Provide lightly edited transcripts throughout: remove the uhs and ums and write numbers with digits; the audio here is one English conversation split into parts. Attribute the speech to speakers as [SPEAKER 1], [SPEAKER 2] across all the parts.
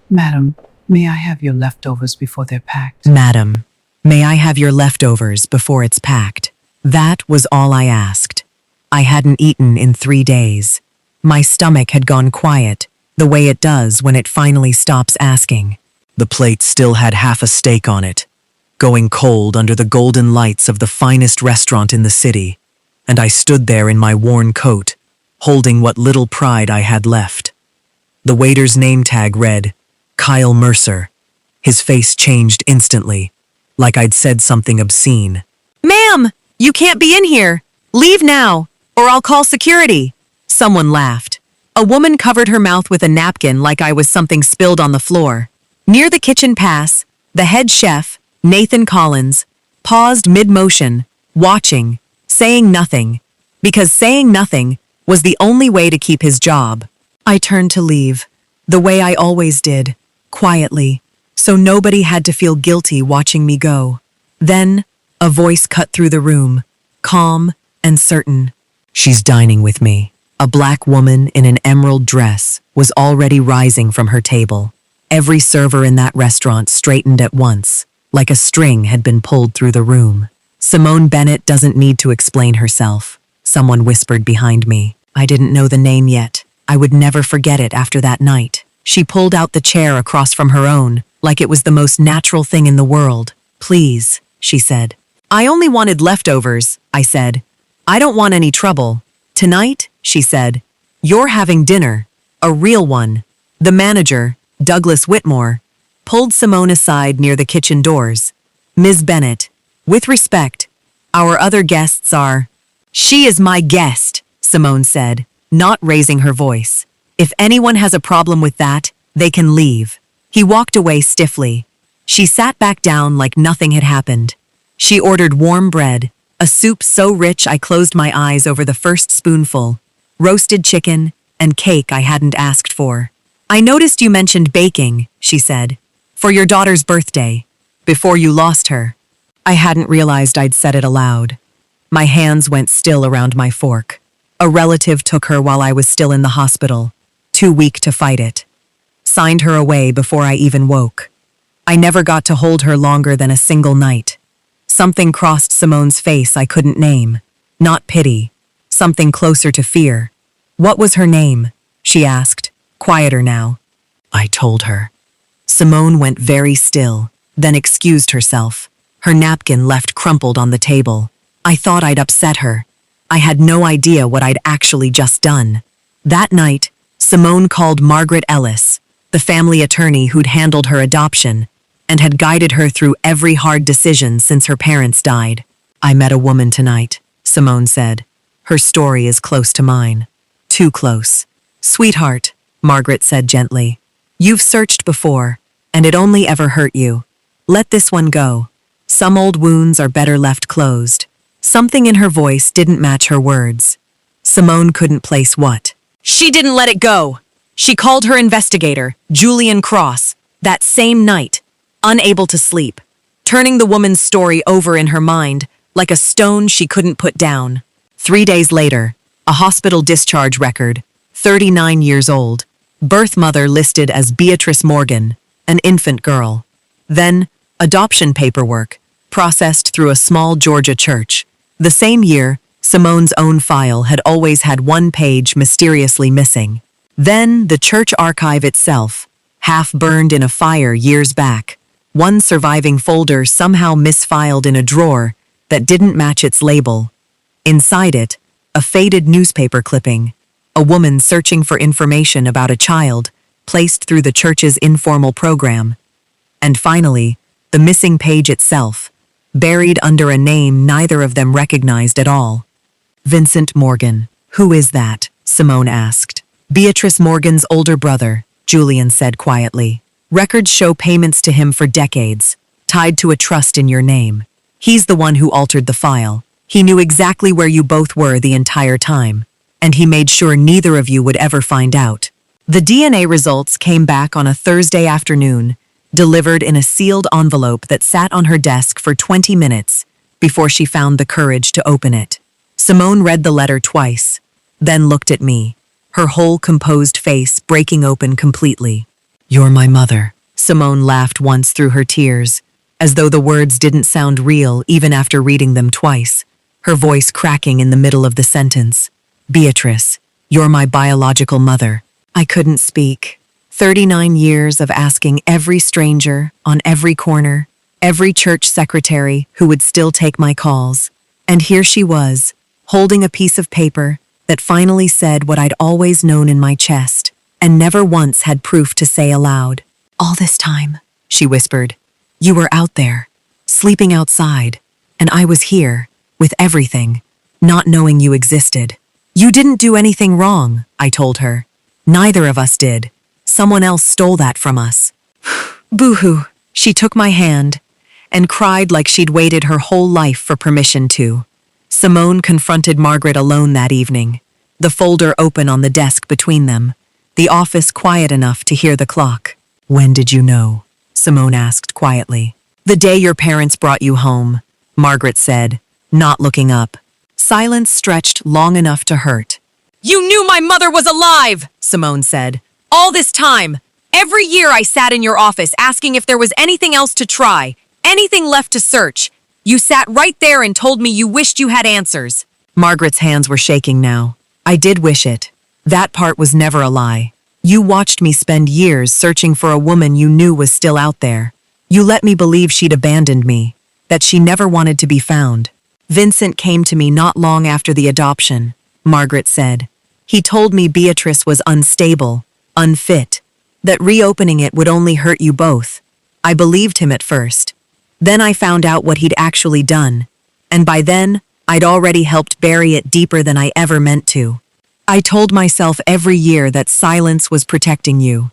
[SPEAKER 1] Madam, may I have your leftovers before they're packed?
[SPEAKER 2] Madam, may I have your leftovers before it's packed? That was all I asked. I hadn't eaten in 3 days. My stomach had gone quiet, the way it does when it finally stops asking. The plate still had half a steak on it, going cold under the golden lights of the finest restaurant in the city, and I stood there in my worn coat, holding what little pride I had left. The waiter's name tag read, Kyle Mercer. His face changed instantly, like I'd said something obscene. "Ma'am, you can't be in here. Leave now, or I'll call security." Someone laughed. A woman covered her mouth with a napkin like I was something spilled on the floor. Near the kitchen pass, the head chef, Nathan Collins, paused mid-motion, watching, saying nothing, because saying nothing was the only way to keep his job. I turned to leave, the way I always did, quietly, so nobody had to feel guilty watching me go. Then, a voice cut through the room, calm and certain. "She's dining with me." A black woman in an emerald dress was already rising from her table. Every server in that restaurant straightened at once, like a string had been pulled through the room. "Simone Bennett doesn't need to explain herself," someone whispered behind me. I didn't know the name yet. I would never forget it after that night. She pulled out the chair across from her own, like it was the most natural thing in the world. "Please," she said. "I only wanted leftovers," I said. "I don't want any trouble." "Tonight," she said, "you're having dinner, a real one." The manager, Douglas Whitmore, pulled Simone aside near the kitchen doors. "Ms. Bennett, with respect, our other guests are—" "She is my guest," Simone said, not raising her voice. "If anyone has a problem with that, they can leave." He walked away stiffly. She sat back down like nothing had happened. She ordered warm bread, a soup so rich I closed my eyes over the first spoonful, roasted chicken, and cake I hadn't asked for. "I noticed you mentioned baking," she said, "for your daughter's birthday, before you lost her." I hadn't realized I'd said it aloud. My hands went still around my fork. A relative took her while I was still in the hospital, too weak to fight it. Signed her away before I even woke. I never got to hold her longer than a single night. Something crossed Simone's face I couldn't name. Not pity. Something closer to fear. "What was her name?" she asked, quieter now. I told her. Simone went very still, then excused herself. Her napkin left crumpled on the table. I thought I'd upset her. I had no idea what I'd actually just done. That night, Simone called Margaret Ellis, the family attorney who'd handled her adoption, and had guided her through every hard decision since her parents died. "I met a woman tonight," Simone said. "Her story is close to mine. Too close." "Sweetheart," Margaret said gently, "you've searched before, and it only ever hurt you. Let this one go. Some old wounds are better left closed." Something in her voice didn't match her words. Simone couldn't place what. "She didn't let it go. She called her investigator, Julian Cross, that same night, unable to sleep, turning the woman's story over in her mind like a stone she couldn't put down. 3 days later, a hospital discharge record, 39 years old, birth mother listed as Beatrice Morgan, an infant girl. Then, adoption paperwork, processed through a small Georgia church. The same year, Simone's own file had always had one page mysteriously missing. Then, the church archive itself, half burned in a fire years back. One surviving folder somehow misfiled in a drawer that didn't match its label. Inside it, a faded newspaper clipping, a woman searching for information about a child, placed through the church's informal program. And finally, the missing page itself, buried under a name neither of them recognized at all. "Vincent Morgan. Who is that?" Simone asked. "Beatrice Morgan's older brother," Julian said quietly. "Records show payments to him for decades, tied to a trust in your name. He's the one who altered the file. He knew exactly where you both were the entire time, and he made sure neither of you would ever find out." The DNA results came back on a Thursday afternoon, delivered in a sealed envelope that sat on her desk for 20 minutes before she found the courage to open it. Simone read the letter twice, then looked at me, her whole composed face breaking open completely. You're my mother. Simone laughed once through her tears, as though the words didn't sound real even after reading them twice, her voice cracking in the middle of the sentence. Beatrice, you're my biological mother. I couldn't speak. 39 years of asking every stranger, on every corner, every church secretary who would still take my calls. And here she was, holding a piece of paper that finally said what I'd always known in my chest, and never once had proof to say aloud. All this time, she whispered, you were out there, sleeping outside, and I was here, with everything, not knowing you existed. You didn't do anything wrong, I told her. Neither of us did. Someone else stole that from us. Boo-hoo. She took my hand and cried like she'd waited her whole life for permission to. Simone confronted Margaret alone that evening, the folder open on the desk between them, the office quiet enough to hear the clock. When did you know? Simone asked quietly. The day your parents brought you home, Margaret said, not looking up. Silence stretched long enough to hurt. You knew my mother was alive, Simone said. All this time. Every year I sat in your office asking if there was anything else to try, anything left to search. You sat right there and told me you wished you had answers. Margaret's hands were shaking now. I did wish it. That part was never a lie. You watched me spend years searching for a woman you knew was still out there. You let me believe she'd abandoned me, that she never wanted to be found. Vincent came to me not long after the adoption, Margaret said. He told me Beatrice was unstable, unfit, that reopening it would only hurt you both. I believed him at first. Then I found out what he'd actually done, and by then, I'd already helped bury it deeper than I ever meant to. I told myself every year that silence was protecting you.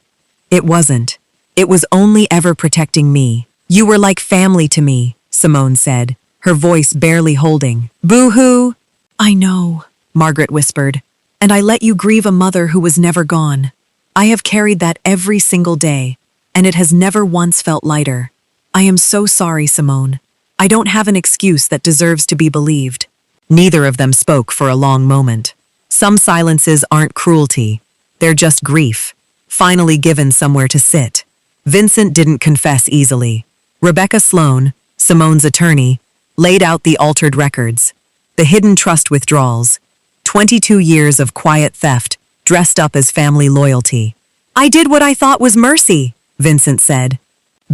[SPEAKER 2] It wasn't. It was only ever protecting me. You were like family to me, Simone said, her voice barely holding. Boo-hoo! I know, Margaret whispered, and I let you grieve a mother who was never gone. I have carried that every single day, and it has never once felt lighter. I am so sorry, Simone. I don't have an excuse that deserves to be believed. Neither of them spoke for a long moment. Some silences aren't cruelty. They're just grief, finally given somewhere to sit. Vincent didn't confess easily. Rebecca Sloan, Simone's attorney, laid out the altered records, the hidden trust withdrawals, 22 years of quiet theft dressed up as family loyalty. I did what I thought was mercy, Vincent said.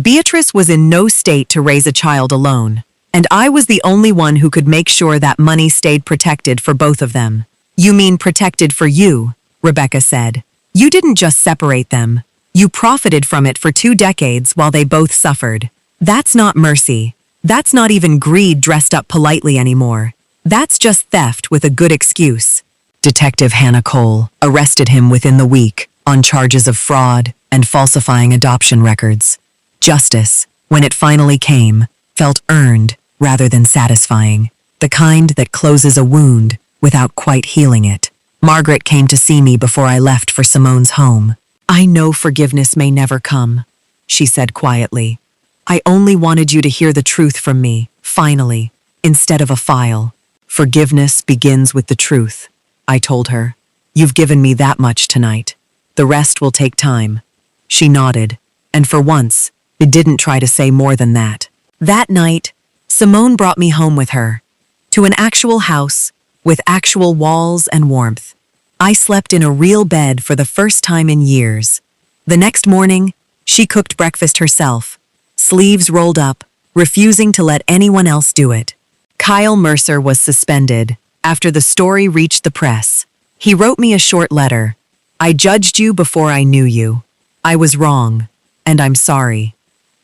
[SPEAKER 2] Beatrice was in no state to raise a child alone, and I was the only one who could make sure that money stayed protected for both of them. You mean protected for you, Rebecca said. You didn't just separate them. You profited from it for 2 decades while they both suffered. That's not mercy. That's not even greed dressed up politely anymore. That's just theft with a good excuse. Detective Hannah Cole arrested him within the week on charges of fraud and falsifying adoption records. Justice, when it finally came, felt earned rather than satisfying, the kind that closes a wound without quite healing it. Margaret came to see me before I left for Simone's home. I know forgiveness may never come, she said quietly. I only wanted you to hear the truth from me, finally, instead of a file. Forgiveness begins with the truth, I told her. You've given me that much tonight. The rest will take time. She nodded, and for once, it didn't try to say more than that. That night, Simone brought me home with her, to an actual house, with actual walls and warmth. I slept in a real bed for the first time in years. The next morning, she cooked breakfast herself, sleeves rolled up, refusing to let anyone else do it. Kyle Mercer was suspended after the story reached the press. He wrote me a short letter. I judged you before I knew you. I was wrong, and I'm sorry.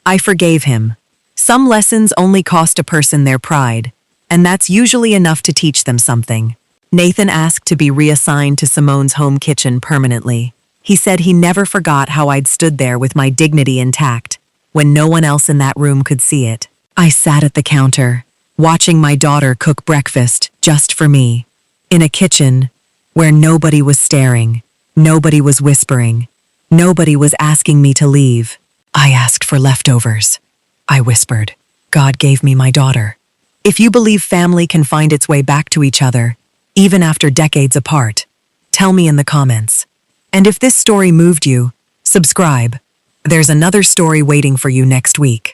[SPEAKER 2] I forgave him. Some lessons only cost a person their pride, and that's usually enough to teach them something. Nathan asked to be reassigned to Simone's home kitchen permanently. He said he never forgot how I'd stood there with my dignity intact, when no one else in that room could see it. I sat at the counter, watching my daughter cook breakfast just for me, in a kitchen where nobody was staring, nobody was whispering, nobody was asking me to leave. I asked for leftovers, I whispered. God gave me my daughter. If you believe family can find its way back to each other, even after decades apart, tell me in the comments. And if this story moved you, subscribe. There's another story waiting for you next week.